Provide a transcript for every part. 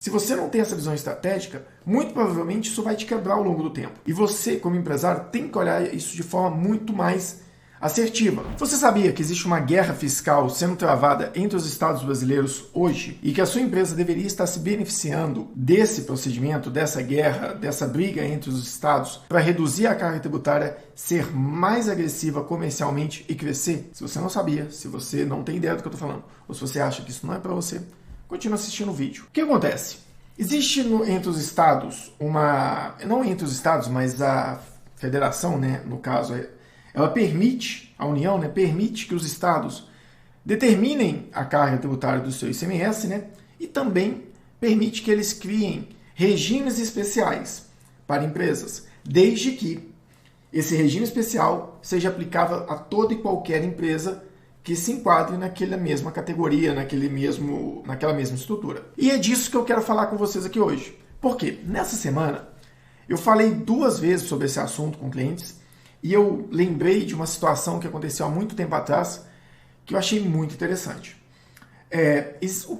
Se você não tem essa visão estratégica, muito provavelmente isso vai te quebrar ao longo do tempo. E você, como empresário, tem que olhar isso de forma muito mais assertiva. Você sabia que existe uma guerra fiscal sendo travada entre os estados brasileiros hoje e que a sua empresa deveria estar se beneficiando desse procedimento, dessa guerra, dessa briga entre os estados para reduzir a carga tributária, ser mais agressiva comercialmente e crescer? Se você não sabia, se você não tem ideia do que eu estou falando, ou se você acha que isso não é para você, continua assistindo o vídeo. O que acontece? Existe entre os estados não entre os estados, mas a federação, né, no caso, ela permite, a União, né, permite que os estados determinem a carga tributária do seu ICMS, né, e também permite que eles criem regimes especiais para empresas, desde que esse regime especial seja aplicável a toda e qualquer empresa que se enquadre naquela mesma categoria, naquela mesma estrutura. E é disso que eu quero falar com vocês aqui hoje. Por quê? Nessa semana, eu falei 2 vezes sobre esse assunto com clientes e eu lembrei de uma situação que aconteceu há muito tempo atrás que eu achei muito interessante.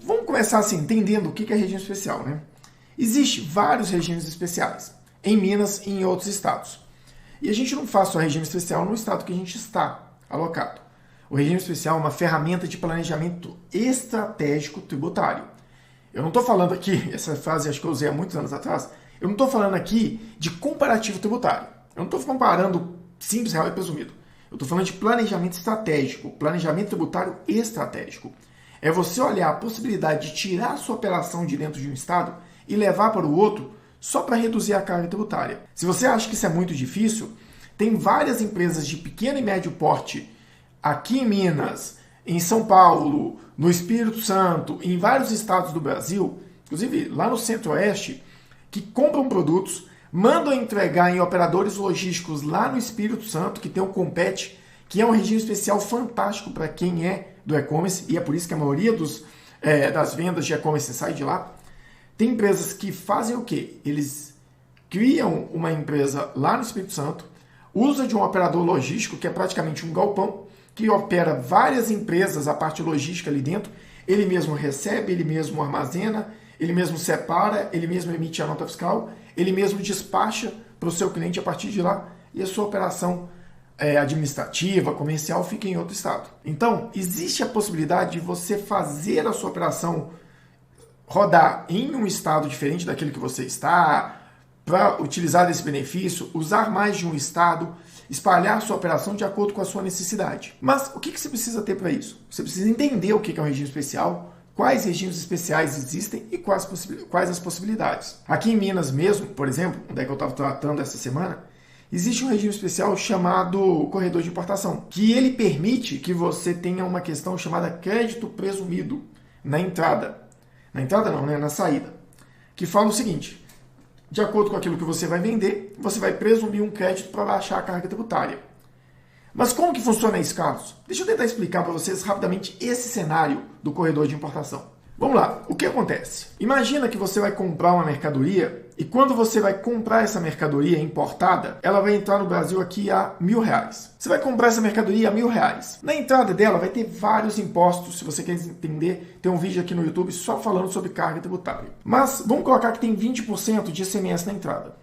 Vamos começar assim, entendendo o que é regime especial, né? Existem vários regimes especiais, em Minas e em outros estados. E a gente não faz só regime especial no estado que a gente está alocado. O regime especial é uma ferramenta de planejamento estratégico tributário. Eu não estou falando aqui, essa frase acho que eu usei há muitos anos atrás, eu não estou falando aqui de comparativo tributário. Eu não estou comparando simples, real e presumido. Eu estou falando de planejamento estratégico, planejamento tributário estratégico. É você olhar a possibilidade de tirar a sua operação de dentro de um estado e levar para o outro só para reduzir a carga tributária. Se você acha que isso é muito difícil, tem várias empresas de pequeno e médio porte aqui em Minas, em São Paulo, no Espírito Santo, em vários estados do Brasil, inclusive lá no Centro-Oeste, que compram produtos, mandam entregar em operadores logísticos lá no Espírito Santo, que tem o Compete, que é um regime especial fantástico para quem é do e-commerce, e é por isso que a maioria das vendas de e-commerce sai de lá. Tem empresas que fazem o quê? Eles criam uma empresa lá no Espírito Santo, usa de um operador logístico, que é praticamente um galpão, que opera várias empresas, a parte logística ali dentro, ele mesmo recebe, ele mesmo armazena, ele mesmo separa, ele mesmo emite a nota fiscal, ele mesmo despacha para o seu cliente a partir de lá e a sua operação administrativa, comercial fica em outro estado. Então, existe a possibilidade de você fazer a sua operação rodar em um estado diferente daquele que você está, para utilizar desse benefício, usar mais de um estado, espalhar sua operação de acordo com a sua necessidade. Mas o que você precisa ter para isso? Você precisa entender o que é um regime especial, quais regimes especiais existem e quais as possibilidades. Aqui em Minas mesmo, por exemplo, onde é que eu estava tratando essa semana, existe um regime especial chamado corredor de importação, que ele permite que você tenha uma questão chamada crédito presumido na entrada. Na entrada não, né? Na saída. Que fala o seguinte: de acordo com aquilo que você vai vender, você vai presumir um crédito para baixar a carga tributária. Mas como que funciona esse caso? Deixa eu tentar explicar para vocês rapidamente esse cenário do corredor de importação. Vamos lá, o que acontece? Imagina que você vai comprar uma mercadoria e quando você vai comprar essa mercadoria importada, ela vai entrar no Brasil aqui a R$1.000. Você vai comprar essa mercadoria a R$1.000. Na entrada dela vai ter vários impostos, se você quer entender, tem um vídeo aqui no YouTube só falando sobre carga tributária. Mas vamos colocar que tem 20% de ICMS na entrada.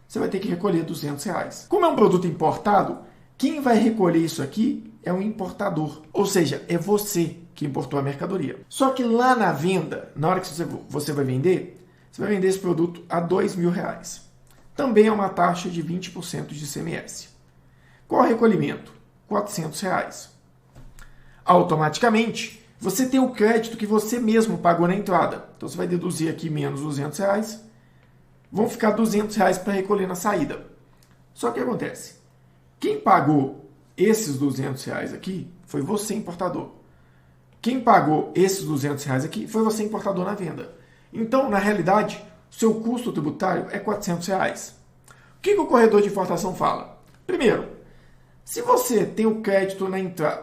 Você vai ter que recolher R$200. Como é um produto importado, quem vai recolher isso aqui é o importador, ou seja, é você que importou a mercadoria. Só que lá na venda, na hora que você vai vender esse produto a R$2.000. Também é uma taxa de 20% de ICMS. Qual o recolhimento? R$400. Automaticamente, você tem o crédito que você mesmo pagou na entrada. Então você vai deduzir aqui menos R$200, vão ficar R$200 para recolher na saída. Só que o que acontece? Quem pagou esses R$200 aqui foi você, importador. Quem pagou esses R$200 aqui foi você, importador, na venda. Então, na realidade, seu custo tributário é R$400. O que o corredor de importação fala? Primeiro, se você tem o crédito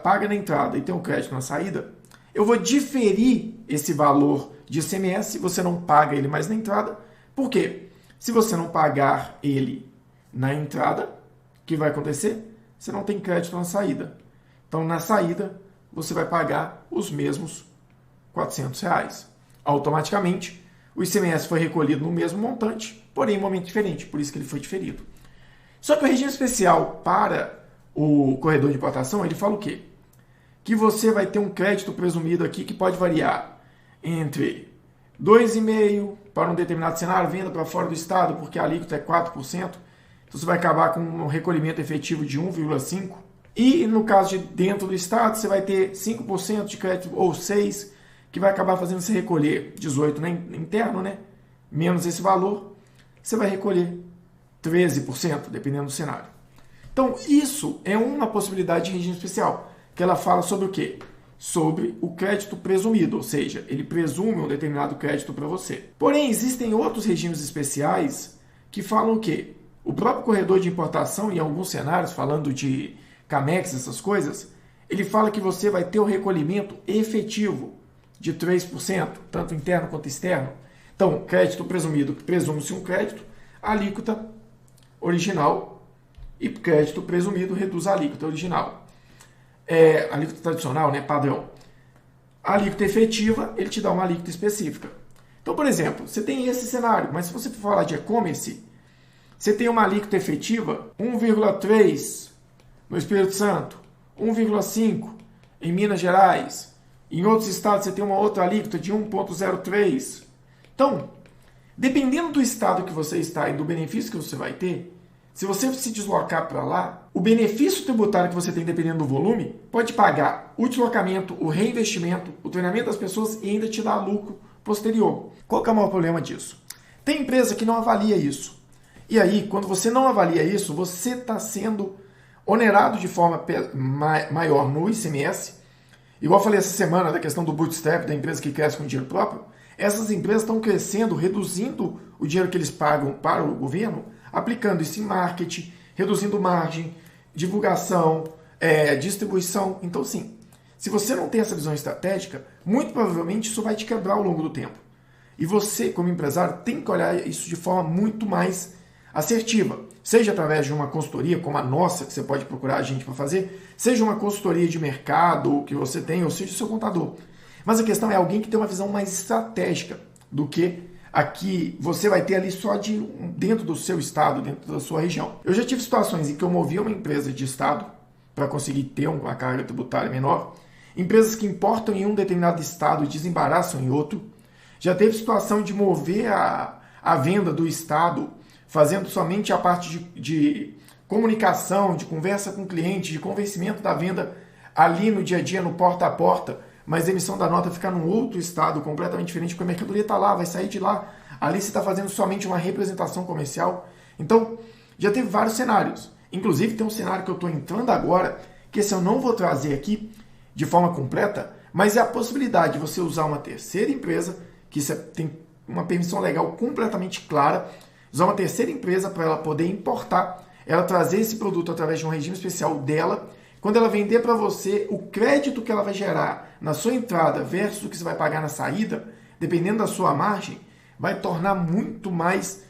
paga na entrada e tem o crédito na saída, eu vou diferir esse valor de ICMS, você não paga ele mais na entrada. Por quê? Se você não pagar ele na entrada, o que vai acontecer? Você não tem crédito na saída. Então, na saída, você vai pagar os mesmos R$400. Automaticamente, o ICMS foi recolhido no mesmo montante, porém em momento diferente, por isso que ele foi diferido. Só que o regime especial para o corredor de importação, ele fala o quê? Que você vai ter um crédito presumido aqui que pode variar entre 2,5% para um determinado cenário, venda para fora do estado, porque a alíquota é 4%, então você vai acabar com um recolhimento efetivo de 1,5%. E no caso de dentro do estado, você vai ter 5% de crédito ou 6%, que vai acabar fazendo você recolher 18% interno, né? Menos esse valor, você vai recolher 13%, dependendo do cenário. Então, isso é uma possibilidade de regime especial, que ela fala sobre o quê? Sobre o crédito presumido, ou seja, ele presume um determinado crédito para você. Porém, existem outros regimes especiais que falam o quê? O próprio corredor de importação, em alguns cenários, falando de CAMEX, essas coisas, ele fala que você vai ter o recolhimento efetivo de 3%, tanto interno quanto externo. Então, crédito presumido, presume-se um crédito, a alíquota original, e crédito presumido reduz a alíquota original. A alíquota tradicional, né, padrão. A alíquota efetiva, ele te dá uma alíquota específica. Então, por exemplo, você tem esse cenário, mas se você for falar de e-commerce, você tem uma alíquota efetiva 1,3% no Espírito Santo, 1,5% em Minas Gerais. Em outros estados você tem uma outra alíquota de 1,03%. Então, dependendo do estado que você está e do benefício que você vai ter, se você se deslocar para lá, o benefício tributário que você tem, dependendo do volume, pode pagar o deslocamento, o reinvestimento, o treinamento das pessoas e ainda te dar lucro posterior. Qual que é o maior problema disso? Tem empresa que não avalia isso. E aí, quando você não avalia isso, você está sendo onerado de forma maior no ICMS. Igual eu falei essa semana da questão do bootstrap, da empresa que cresce com dinheiro próprio. Essas empresas estão crescendo, reduzindo o dinheiro que eles pagam para o governo, aplicando isso em marketing, reduzindo margem, divulgação, distribuição. Então, sim, se você não tem essa visão estratégica, muito provavelmente isso vai te quebrar ao longo do tempo. E você, como empresário, tem que olhar isso de forma muito mais assertiva. Seja através de uma consultoria como a nossa, que você pode procurar a gente para fazer, seja uma consultoria de mercado que você tem, ou seja o seu contador. Mas a questão é alguém que tem uma visão mais estratégica do que aqui você vai ter ali só dentro do seu estado, dentro da sua região. Eu já tive situações em que eu movia uma empresa de estado para conseguir ter uma carga tributária menor, empresas que importam em um determinado estado e desembaraçam em outro. Já teve situação de mover a venda do estado fazendo somente a parte de comunicação, de conversa com o cliente, de convencimento da venda ali no dia a dia, no porta a porta, mas a emissão da nota ficar num outro estado completamente diferente, porque a mercadoria está lá, vai sair de lá. Ali você está fazendo somente uma representação comercial. Então, já teve vários cenários. Inclusive, tem um cenário que eu estou entrando agora, que esse eu não vou trazer aqui de forma completa, mas é a possibilidade de você usar uma terceira empresa, que tem uma permissão legal completamente clara, usar uma terceira empresa para ela poder importar, ela trazer esse produto através de um regime especial dela. Quando ela vender para você, o crédito que ela vai gerar na sua entrada versus o que você vai pagar na saída, dependendo da sua margem, vai tornar muito menos,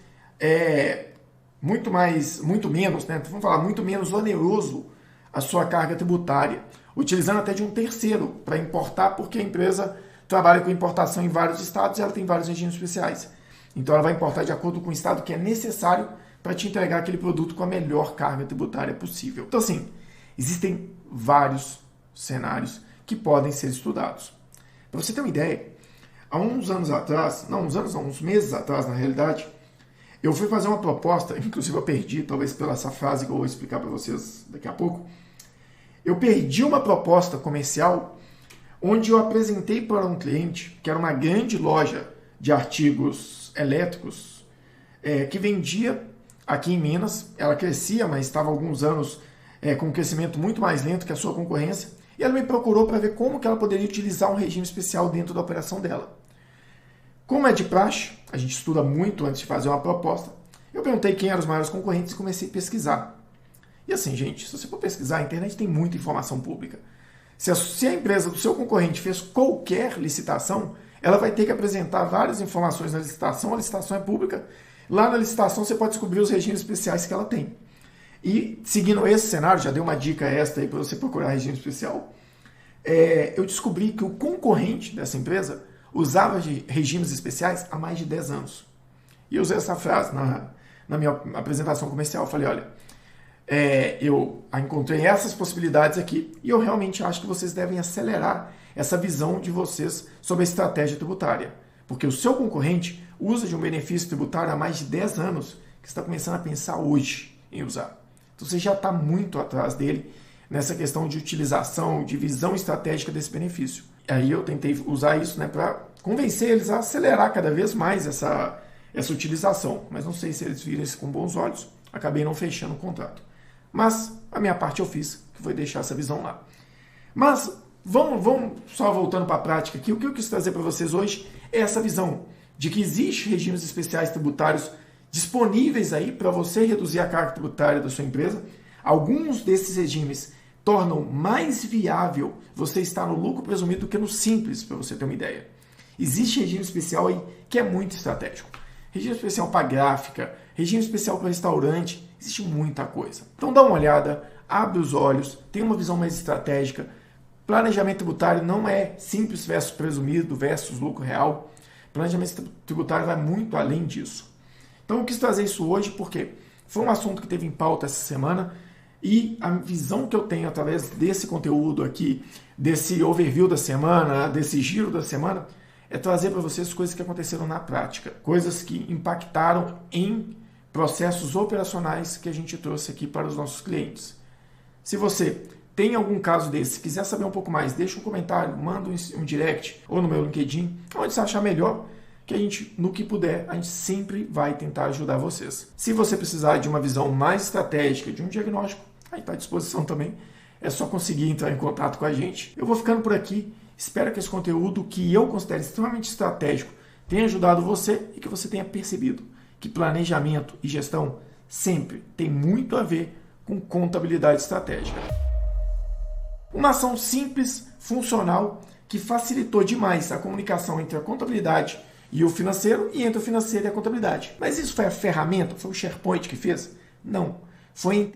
né? Vamos falar, muito menos oneroso a sua carga tributária, utilizando até de um terceiro para importar, porque a empresa trabalha com importação em vários estados e ela tem vários regimes especiais. Então ela vai importar de acordo com o estado que é necessário para te entregar aquele produto com a melhor carga tributária possível. Então, assim, existem vários cenários que podem ser estudados. Para você ter uma ideia, há uns meses atrás, na realidade, eu fui fazer uma proposta, inclusive eu perdi, talvez pela essa frase que eu vou explicar para vocês daqui a pouco. Eu perdi uma proposta comercial onde eu apresentei para um cliente, que era uma grande loja de artigos elétricos, que vendia aqui em Minas. Ela crescia, mas estava há alguns anos com um crescimento muito mais lento que a sua concorrência, e ela me procurou para ver como que ela poderia utilizar um regime especial dentro da operação dela. Como é de praxe, a gente estuda muito antes de fazer uma proposta, eu perguntei quem eram os maiores concorrentes e comecei a pesquisar. E assim, gente, se você for pesquisar, a internet tem muita informação pública. Se a empresa do seu concorrente fez qualquer licitação, ela vai ter que apresentar várias informações na licitação, a licitação é pública. Lá na licitação você pode descobrir os regimes especiais que ela tem. E seguindo esse cenário, já dei uma dica extra aí para você procurar regime especial, eu descobri que o concorrente dessa empresa usava regimes especiais há mais de 10 anos. E eu usei essa frase na minha apresentação comercial. Eu falei, olha, eu encontrei essas possibilidades aqui e eu realmente acho que vocês devem acelerar essa visão de vocês sobre a estratégia tributária. Porque o seu concorrente usa de um benefício tributário há mais de 10 anos que você está começando a pensar hoje em usar. Então você já está muito atrás dele nessa questão de utilização, de visão estratégica desse benefício. Aí eu tentei usar isso, né, para convencer eles a acelerar cada vez mais essa utilização. Mas não sei se eles viram isso com bons olhos, acabei não fechando o contrato. Mas a minha parte eu fiz, que foi deixar essa visão lá. Mas vamos só voltando para a prática aqui. O que eu quis trazer para vocês hoje é essa visão de que existem regimes especiais tributários disponíveis aí para você reduzir a carga tributária da sua empresa. Alguns desses regimes tornam mais viável você estar no lucro presumido do que no simples, para você ter uma ideia. Existe regime especial aí que é muito estratégico. Regime especial para gráfica, regime especial para restaurante, existe muita coisa. Então dá uma olhada, abre os olhos, tem uma visão mais estratégica. Planejamento tributário não é simples versus presumido versus lucro real. Planejamento tributário vai muito além disso. Então eu quis trazer isso hoje porque foi um assunto que teve em pauta essa semana e a visão que eu tenho através desse conteúdo aqui, desse overview da semana, desse giro da semana, é trazer para vocês coisas que aconteceram na prática, coisas que impactaram em processos operacionais que a gente trouxe aqui para os nossos clientes. Se você tem algum caso desse, quiser saber um pouco mais, deixa um comentário, manda um direct ou no meu LinkedIn, onde você achar melhor, que a gente, no que puder, a gente sempre vai tentar ajudar vocês. Se você precisar de uma visão mais estratégica, de um diagnóstico, aí está à disposição também, é só conseguir entrar em contato com a gente. Eu vou ficando por aqui, espero que esse conteúdo, que eu considero extremamente estratégico, tenha ajudado você e que você tenha percebido que planejamento e gestão sempre tem muito a ver com contabilidade estratégica. Uma ação simples, funcional, que facilitou demais a comunicação entre a contabilidade e o financeiro e entre o financeiro e a contabilidade. Mas isso foi a ferramenta? Foi o SharePoint que fez? Não. Foi